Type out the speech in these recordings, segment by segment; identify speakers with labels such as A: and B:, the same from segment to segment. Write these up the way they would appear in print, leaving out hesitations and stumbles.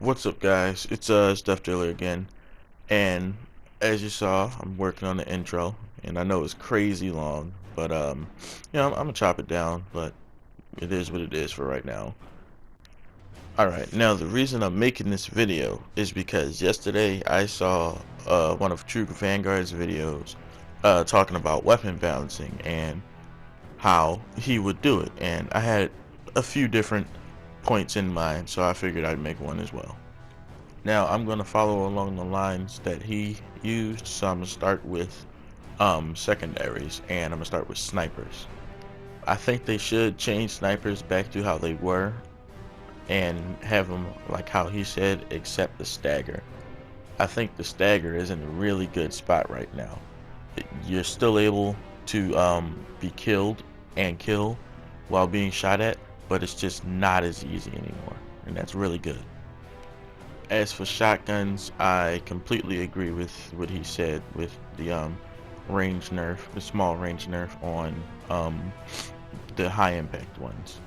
A: What's up, guys? It's Stuff Dealer again, and as you saw, I'm working on the intro, and I know it's crazy long, but I'm gonna chop it down, but it is what it is for right now. All right, now the reason I'm making this video is because yesterday I saw one of True Vanguard's videos talking about weapon balancing and how he would do it, and I had a few different points in mind, so I figured I'd make one as well. Now I'm going to follow along the lines that he used, so I'm going to start with secondaries, and I'm going to start with snipers. I think they should change snipers back to how they were and have them like how he said, except the stagger. I think the stagger is in a really good spot right now. You're still able to be killed and kill while being shot at, but it's just not as easy anymore, and that's really good. As for shotguns, I completely agree with what he said with the range nerf, the small range nerf on the high impact ones.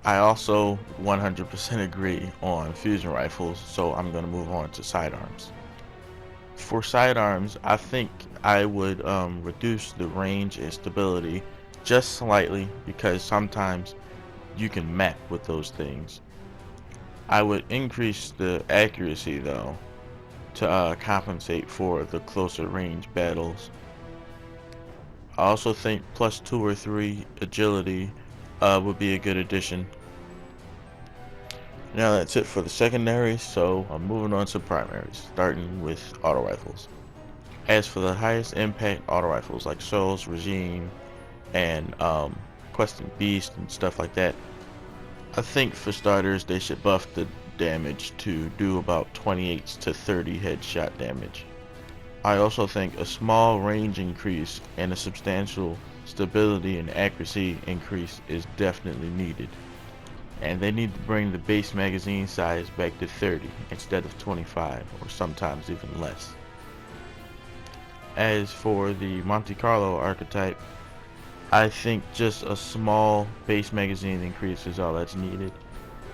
A: I also 100% agree on fusion rifles, so I'm going to move on to sidearms. For sidearms, I think I would reduce the range and stability just slightly because sometimes you can map with those things. I would increase the accuracy though to compensate for the closer range battles. I also think plus 2 or 3 agility would be a good addition. Now that's it for the secondaries, so I'm moving on to primaries, starting with auto rifles. As for the highest impact auto rifles like Souls, Regime, and Quest and Beast and stuff like that, I think for starters they should buff the damage to do about 28 to 30 headshot damage. I also think a small range increase and a substantial stability and accuracy increase is definitely needed. And they need to bring the base magazine size back to 30 instead of 25 or sometimes even less. As for the Monte Carlo archetype, I think just a small base magazine increase is all that's needed,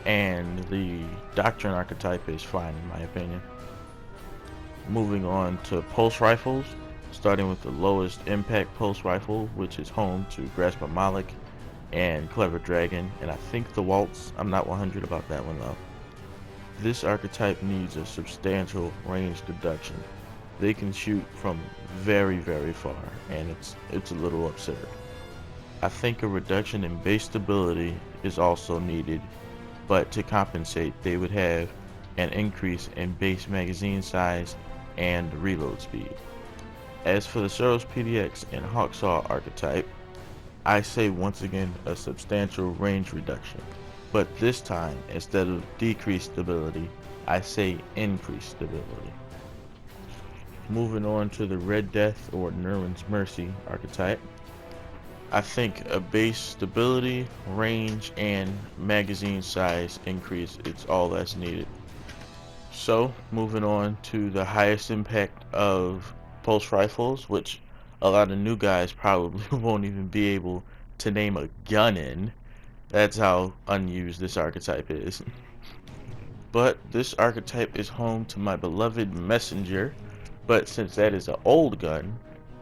A: and the Doctrine archetype is fine in my opinion. Moving on to pulse rifles, starting with the lowest impact pulse rifle, which is home to Grasp Malik and Clever Dragon, and I think the Waltz. I'm not 100 about that one though. This archetype needs a substantial range reduction. They can shoot from very far, and it's a little absurd. I think a reduction in base stability is also needed, but to compensate they would have an increase in base magazine size and reload speed. As for the Soros PDX and Hawksaw archetype, I say once again a substantial range reduction, but this time instead of decreased stability, I say increased stability. Moving on to the Red Death or Nerwin's Mercy archetype, I think a base stability, range, and magazine size increase is all that's needed. So, moving on to the highest impact of pulse rifles, which a lot of new guys probably won't even be able to name a gun in. That's how unused this archetype is. But this archetype is home to my beloved Messenger, but since that is an old gun,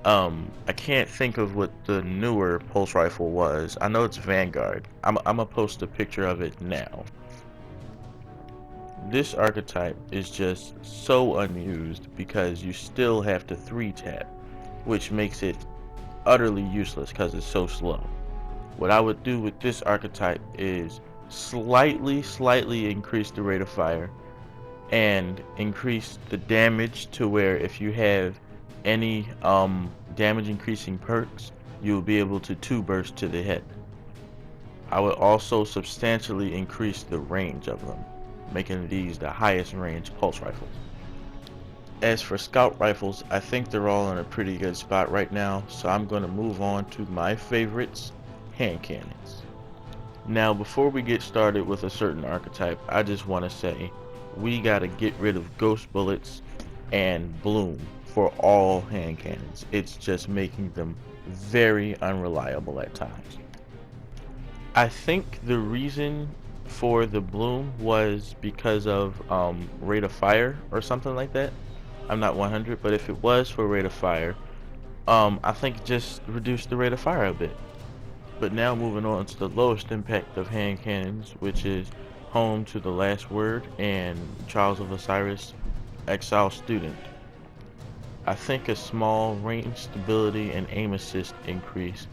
A: I can't think of what the newer pulse rifle was. I know it's Vanguard. I'm gonna post a picture of it now. This archetype is just so unused because you still have to 3-tap, which makes it utterly useless because it's so slow. What I would do with this archetype is slightly increase the rate of fire and increase the damage to where if you have any damage increasing perks, you'll be able to 2-burst to the head. I would also substantially increase the range of them, making these the highest range pulse rifles. As for scout rifles, I think they're all in a pretty good spot right now, so I'm going to move on to my favorites, hand cannons. Now before we get started with a certain archetype, I just want to say we got to get rid of ghost bullets and bloom for all hand cannons. It's just making them very unreliable at times. I think the reason for the bloom was because of rate of fire or something like that. I'm not 100, but if it was for rate of fire, I think it just reduced the rate of fire a bit. But now moving on to the lowest impact of hand cannons, which is home to the Last Word and Trials of Osiris Exile Student. I think a small range stability and aim assist increase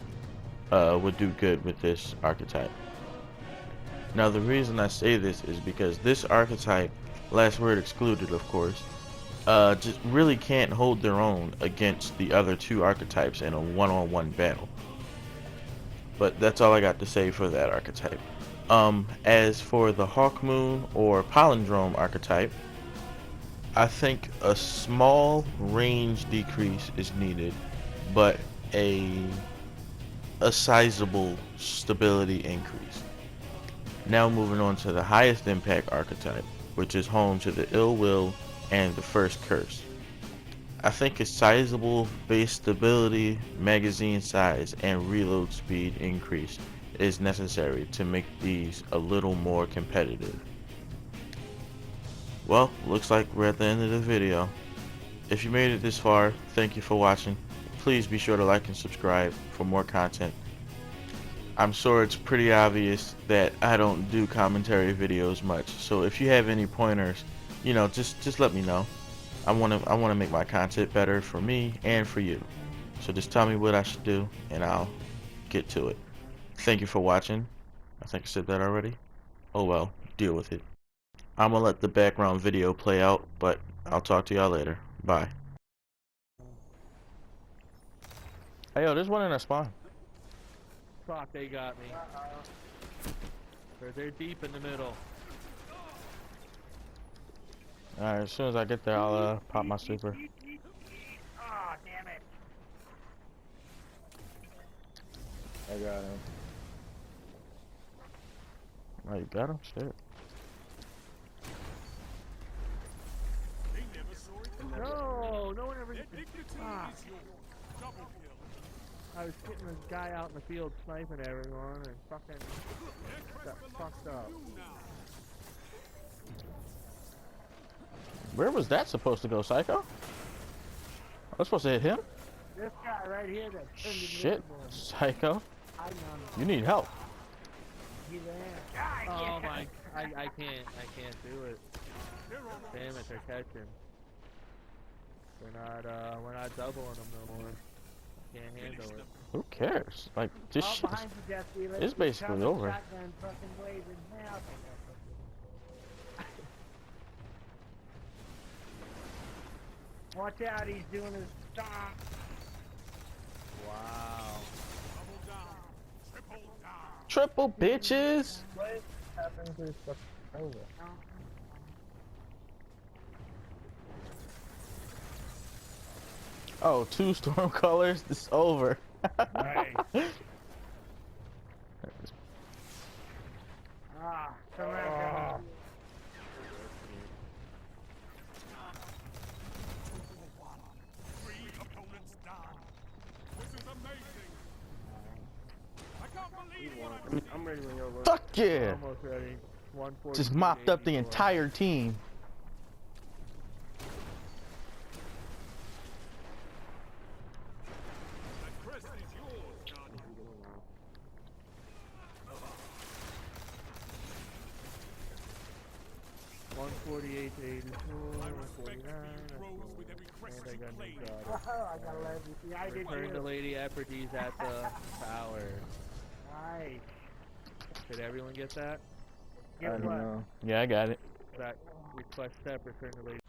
A: would do good with this archetype. Now the reason I say this is because this archetype, Last Word excluded of course, just really can't hold their own against the other two archetypes in a one-on-one battle. But that's all I got to say for that archetype. As for the Hawkmoon or Palindrome archetype, I think a small range decrease is needed, but a sizable stability increase. Now moving on to the highest impact archetype, which is home to the Ill Will and the First Curse. I think a sizable base stability, magazine size, and reload speed increase is necessary to make these a little more competitive. Well, looks like we're at the end of the video. If you made it this far, thank you for watching. Please be sure to like and subscribe for more content. I'm sure it's pretty obvious that I don't do commentary videos much, so if you have any pointers, just let me know. I want to make my content better for me and for you. So just tell me what I should do and I'll get to it. Thank you for watching. I think I said that already. Oh well, deal with it. I'm gonna let the background video play out, but I'll talk to y'all later. Bye. Hey yo, there's one in a spawn.
B: Fuck, they got me. They're deep in the middle.
A: Alright, as soon as I get there, I'll pop my super.
C: Oh, damn it.
B: I got him.
A: Oh, you got him? Shit.
B: No, no one ever. Ah. I was getting this guy out in the field sniping everyone and fucking got fucked up.
A: Where was that supposed to go, Psycho? I was supposed to hit him?
C: This guy right here that turned
A: Shit,
C: invisible.
A: Psycho.
C: I know.
A: You need help.
C: He's there.
B: Oh my, I can't do it. Damn it, they're catching. We're not doubling them no more. Can't handle it.
A: Who cares? Like, this shit
C: Behind you, Death Dealer.
A: it's basically
C: Cover
A: over.
C: Shotgun fucking blazing now. Watch out, he's doing his stomp.
B: Wow.
A: Triple bitches!
C: What happened to his fucking over?
A: Oh, 2 storm colors? It's over.
C: Nice. Come around.
B: I'm ready when you're ready.
A: Fuck yeah!
B: Almost ready. 140.
A: Just mopped up the entire team.
B: $148 to 84, $149. And I got new job.
C: I gotta let you see. I did
B: Return the
C: too.
B: Lady Aphrodite at the tower.
C: Nice.
B: Did everyone get that?
C: Get what?
A: Yeah, I got it.
B: That request step, return the Lady.